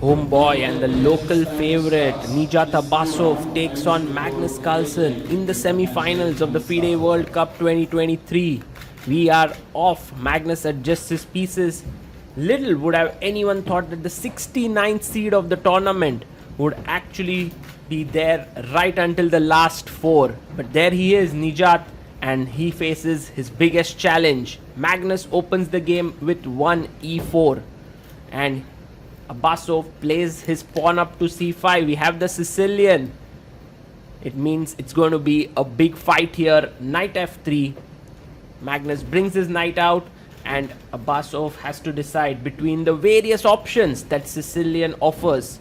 Homeboy and the local favorite Nijat Abasov takes on Magnus Carlsen in the semi-finals of the FIDE World Cup 2023. We are off. Magnus adjusts his pieces. Little would have anyone thought that the 69th seed of the tournament would actually be there right until the last four. But there he is, Nijat, and he faces his biggest challenge. Magnus opens the game with 1 e4 and Abasov plays his pawn up to c5. We have the Sicilian. It means it's going to be a big fight here. Knight f3. Magnus brings his knight out and Abasov has to decide between the various options that Sicilian offers.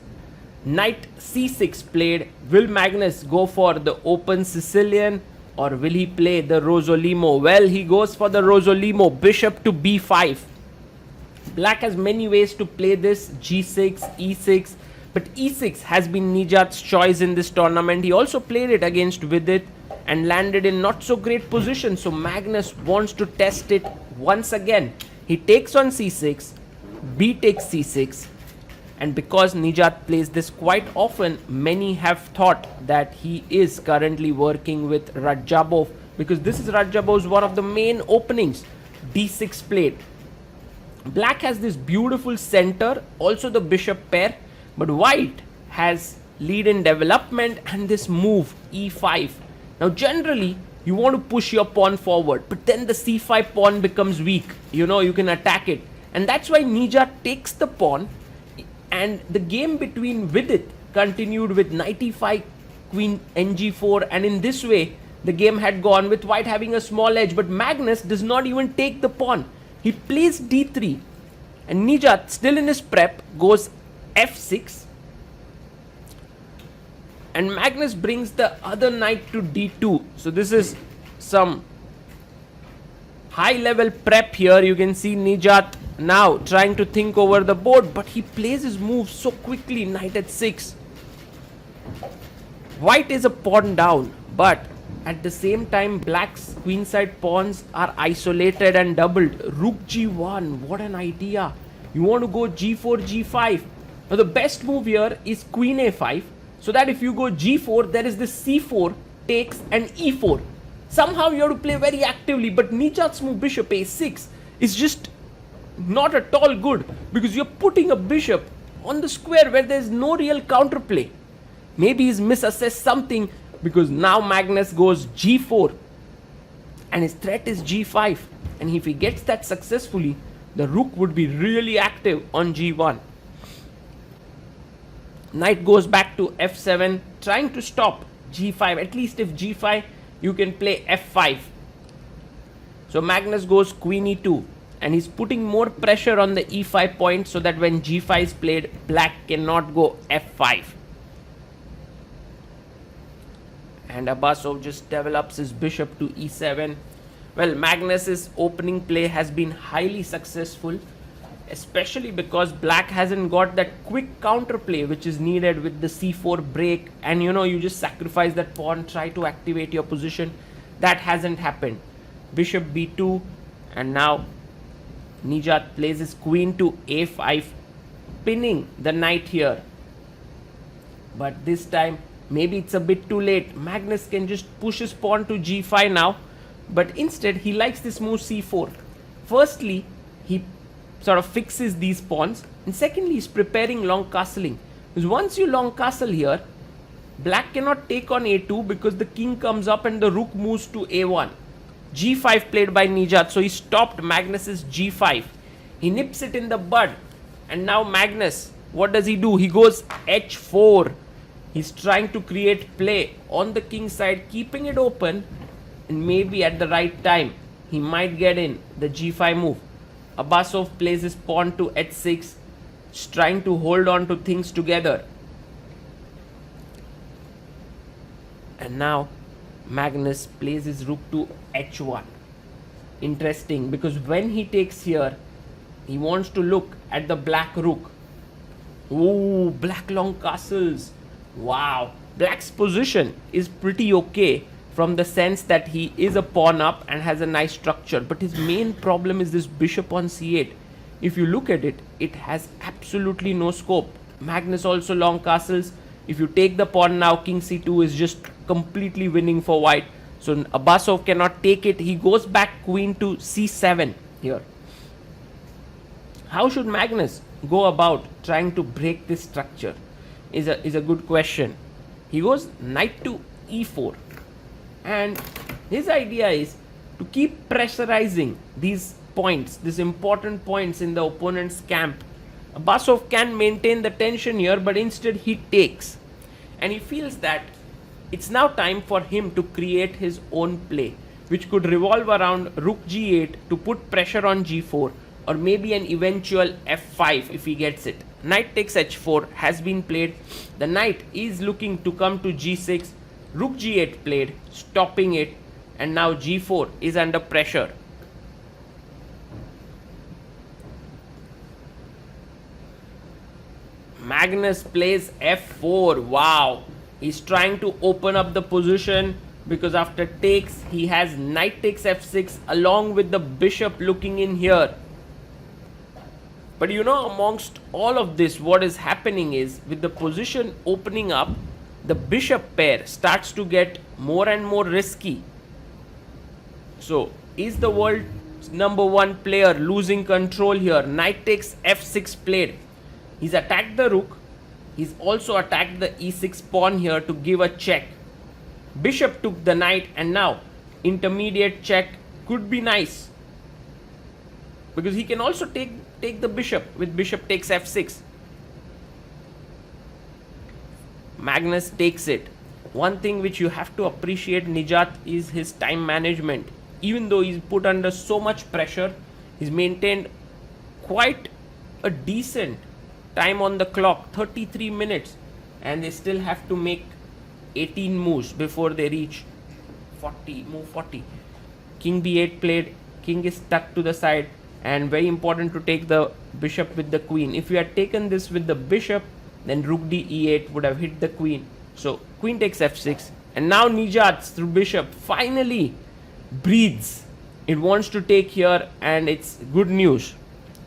Knight c6 played. Will Magnus go for the open Sicilian or will he play the Rosolimo? Well, he goes for the Rosolimo. Bishop to b5. Black has many ways to play this, g6, e6, but e6 has been Nijat's choice in this tournament. He also played it against Vidit and landed in not so great position, so Magnus wants to test it once again. He takes on c6, b takes c6, and because Nijat plays this quite often, many have thought that he is currently working with Radzhabov, because this is Radzhabov's one of the main openings. d6 played. Black has this beautiful center, also the bishop pair, but white has lead in development and this move e5. Now generally you want to push your pawn forward, but then the c5 pawn becomes weak. You can attack it, and that's why Nijat takes the pawn, and the game between Vidit continued with knight e5, queen ng4, and in this way the game had gone with white having a small edge, but Magnus does not even take the pawn. He plays d3 and Nijat, still in his prep, goes f6 and Magnus brings the other knight to d2. So this is some high level prep here. You can see Nijat now trying to think over the board, but he plays his move so quickly. Knight at 6. White is a pawn down, but at the same time, Black's queenside pawns are isolated and doubled. Rook g1, what an idea. You want to go g4, g5. Now the best move here is queen a5, so that if you go g4, there is this c4 takes and e4. Somehow you have to play very actively, but Nijat's move bishop a6 is just not at all good, because you're putting a bishop on the square where there is no real counterplay. Maybe he's misassessed something, because now Magnus goes g4 and his threat is g5, and if he gets that successfully, the rook would be really active on g1. Knight goes back to f7, trying to stop g5. At least if g5, you can play f5. So Magnus goes queen e2, and he's putting more pressure on the e5 point so that when g5 is played, Black cannot go f5. And Abasov just develops his bishop to e7. Well, Magnus's opening play has been highly successful, especially because Black hasn't got that quick counterplay which is needed with the c4 break, and you just sacrifice that pawn, try to activate your position. That hasn't happened. Bishop b2, and now Nijat plays his queen to a5, pinning the knight here. But this time, maybe it's a bit too late. Magnus can just push his pawn to g5 now, but instead he likes this move c4. Firstly, he sort of fixes these pawns, and secondly, he's preparing long castling. Because once you long castle here, Black cannot take on a2 because the king comes up and the rook moves to a1. g5 played by Nijat, so he stopped Magnus's g5. He nips it in the bud, and now Magnus, what does he do? He goes h4. He's trying to create play on the king's side, keeping it open, and maybe at the right time, he might get in the g5 move. Abasov plays his pawn to h6, trying to hold on to things together. And now, Magnus plays his rook to h1. Interesting, because when he takes here, he wants to look at the black rook. Ooh, Black long castles. Wow, Black's position is pretty okay from the sense that he is a pawn up and has a nice structure, but his main problem is this bishop on c8. If you look at it, it has absolutely no scope. Magnus also long castles. If you take the pawn now, king c2 is just completely winning for white. So Abasov cannot take it. He goes back queen to c7 here. How should Magnus go about trying to break this structure is a good question. He goes knight to e4, and his idea is to keep pressurizing these points, these important points in the opponent's camp. Abasov can maintain the tension here, but instead he takes, and he feels that it's now time for him to create his own play, which could revolve around rook g8 to put pressure on g4, or maybe an eventual f5 if he gets it. Knight takes h4 has been played. The knight is looking to come to g6. Rook g8 played, stopping it, and now g4 is under pressure. Magnus plays f4. Wow, he's trying to open up the position, because after takes he has knight takes f6 along with the bishop looking in here. But you know, amongst all of this, what is happening is, with the position opening up, the bishop pair starts to get more and more risky. So is the world's #1 player losing control here? Knight takes f6 played. He's attacked the rook. He's also attacked the e6 pawn here to give a check. Bishop took the knight, and now intermediate check could be nice, because he can also take the bishop with bishop takes f6. Magnus takes it. One thing which you have to appreciate Nijat is his time management. Even though he's put under so much pressure, he's maintained quite a decent time on the clock, 33 minutes, and they still have to make 18 moves before they reach 40, move 40. King b8 played, king is stuck to the side, and very important to take the bishop with the queen. If you had taken this with the bishop, then rook d e8 would have hit the queen. So queen takes f6, and now Nijat through bishop finally breathes. It wants to take here, and it's good news.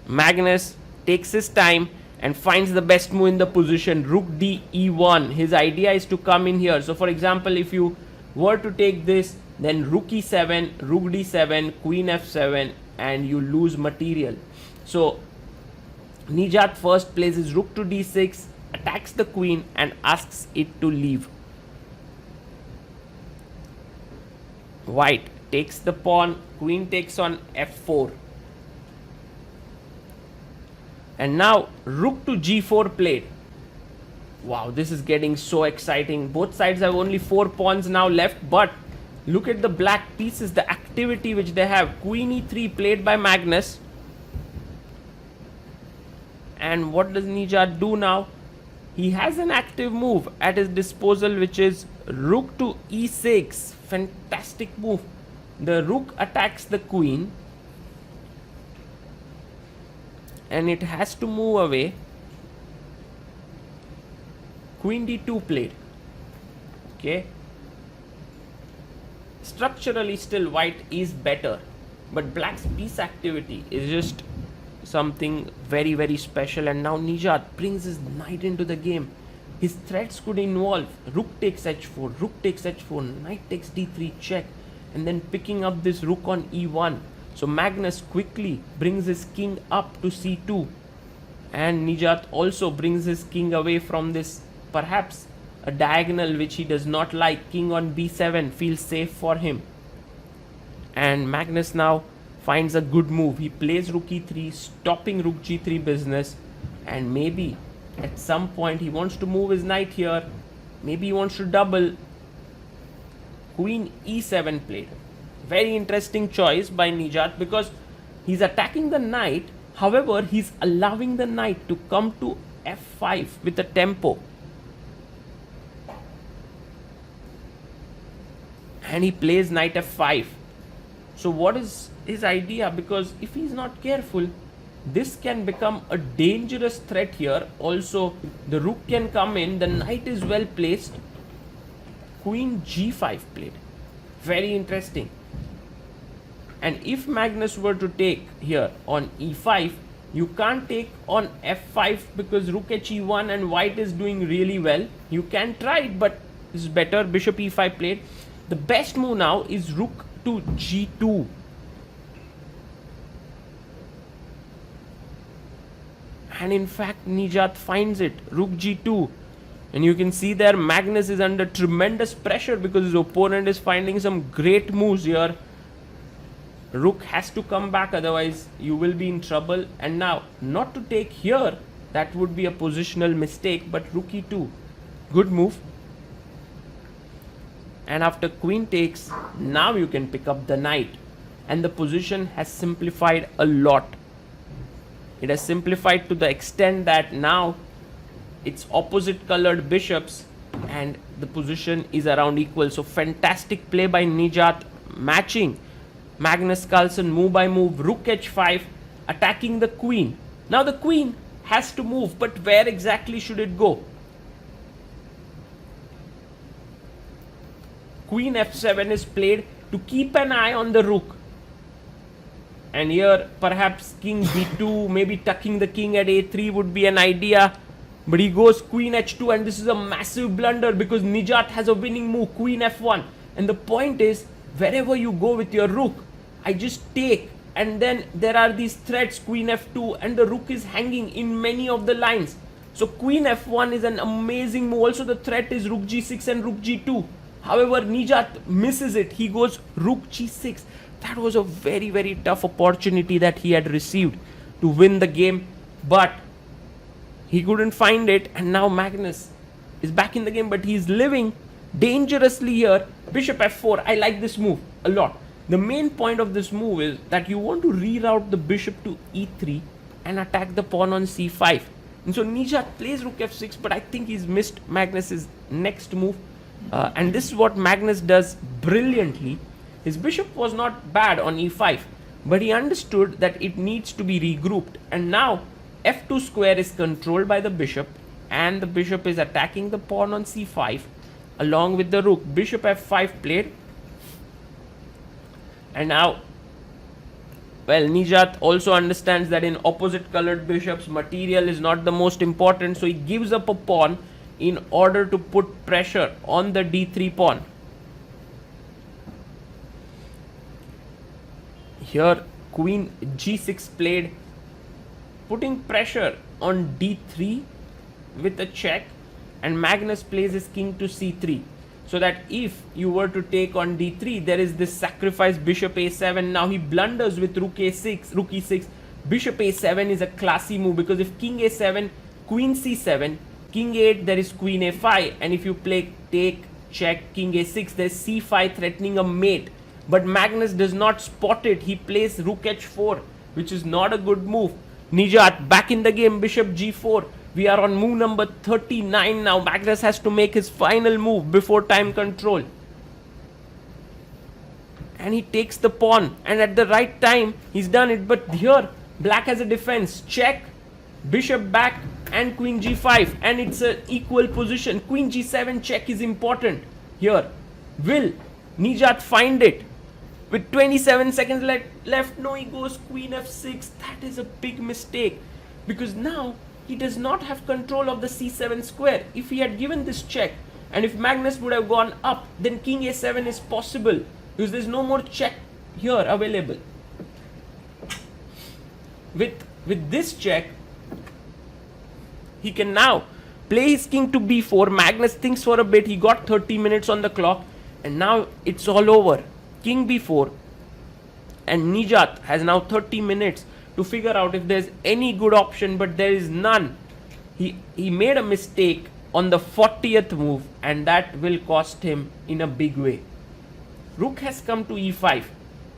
Magnus takes his time and finds the best move in the position, rook d e1. His idea is to come in here. So for example, if you were to take this, then rook e7, rook d7, queen f7, and you lose material. So Nijat first plays his rook to d6, attacks the queen, and asks it to leave. White takes the pawn, queen takes on f4. And now rook to g4 played. Wow, this is getting so exciting. Both sides have only 4 pawns now left, but look at the black pieces, the activity which they have. Queen e3 played by Magnus. And what does Nijat do now? He has an active move at his disposal, which is rook to e6. Fantastic move. The rook attacks the queen, and it has to move away. Queen d2 played. Okay. Structurally still white is better, but black's piece activity is just something very, very special. And now Nijat brings his knight into the game. His threats could involve rook takes h4, rook takes h4, knight takes d3 check, and then picking up this rook on e1. So Magnus quickly brings his king up to c2, and Nijat also brings his king away from this, perhaps a diagonal which he does not like. King on b7 feels safe for him, and Magnus now finds a good move. He plays rook e3, stopping rook g3 business, and maybe at some point he wants to move his knight here. Maybe he wants to double. Queen e7 played. Very interesting choice by Nijat, because he's attacking the knight. However, he's allowing the knight to come to f5 with a tempo. And he plays knight f5. So what is his idea? Because if he's not careful, this can become a dangerous threat here. Also, the rook can come in. The knight is well placed. Queen g5 played. Very interesting. And if Magnus were to take here on e5, You can't take on f5 because rook he1 and white is doing really well. You can try it, but this is better. Bishop e5 played. The best move now is rook to g2. And in fact, Nijat finds it. Rook g2. And you can see there Magnus is under tremendous pressure because his opponent is finding some great moves here. Rook has to come back, otherwise you will be in trouble. And now, not to take here, that would be a positional mistake, but rook e2. Good move. And after queen takes, now you can pick up the knight. And the position has simplified a lot. It has simplified to the extent that now it's opposite colored bishops and the position is around equal. So fantastic play by Nijat, matching Magnus Carlsen move by move. Rook h5, attacking the queen. Now the queen has to move, but where exactly should it go? Queen f7 is played to keep an eye on the rook. And here perhaps king b2, maybe tucking the king at a3 would be an idea. But he goes queen h2, and this is a massive blunder because Nijat has a winning move, queen f1. And the point is, wherever you go with your rook, I just take, and then there are these threats, queen f2, and the rook is hanging in many of the lines. So queen f1 is an amazing move. Also the threat is rook g6 and rook g2. However, Nijat misses it. He goes rook g6. That was a very, very tough opportunity that he had received to win the game, but he couldn't find it. And now Magnus is back in the game, but he's living dangerously here. Bishop f4. I like this move a lot. The main point of this move is that you want to reroute the bishop to e3 and attack the pawn on c5. And so Nijat plays rook f6, but I think he's missed Magnus's next move. And this is what Magnus does brilliantly. His bishop was not bad on e5, but he understood that it needs to be regrouped. And now f2 square is controlled by the bishop, and the bishop is attacking the pawn on c5 along with the rook. Bishop f5 played. And now, well, Nijat also understands that in opposite colored bishops, material is not the most important, so he gives up a pawn in order to put pressure on the d3 pawn. Here queen g6 played, putting pressure on d3 with a check, and Magnus plays his king to c3, so that if you were to take on d3, there is this sacrifice bishop a7. Now he blunders with rook a6, rook e6. Bishop a7 is a classy move because if king a7, queen c7, king 8, there is queen a5, and if you play take, check, king a6, there's c5 threatening a mate. But Magnus does not spot it. He plays rook h4, which is not a good move. Nijat back in the game, bishop g4. We are on move number 39 now. Magnus has to make his final move before time control. And he takes the pawn, and at the right time he's done it. But here black has a defense. Check, bishop back, and queen g5, and it's an equal position. Queen g7 check is important here. Will Nijat find it? With 27 seconds left, no, he goes queen f6. That is a big mistake because now he does not have control of the c7 square. If he had given this check, and if Magnus would have gone up, then king a7 is possible because there's no more check here available. With this check, he can now play his king to b4. Magnus thinks for a bit. He got 30 minutes on the clock, and now it's all over. King b4, and Nijat has now 30 minutes to figure out if there's any good option, but there is none. He made a mistake on the 40th move, and that will cost him in a big way. Rook has come to e5.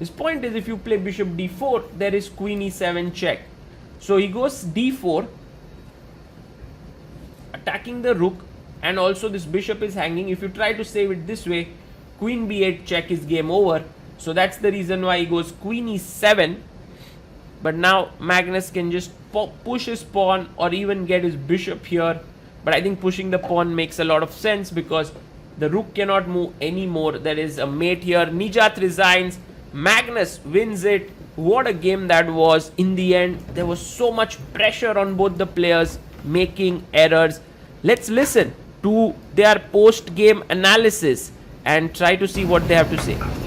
His point is, if you play bishop d4, there is queen e7 check. So he goes d4, attacking the rook, and also this bishop is hanging. If you try to save it this way, queen b8 check is game over. So that's the reason why he goes queen e7. But now Magnus can just push his pawn or even get his bishop here. But I think pushing the pawn makes a lot of sense because the rook cannot move anymore. There is a mate here. Nijat resigns. Magnus wins it What a game that was. In the end, there was so much pressure on both the players making errors. Let's listen to their post game analysis and try to see what they have to say.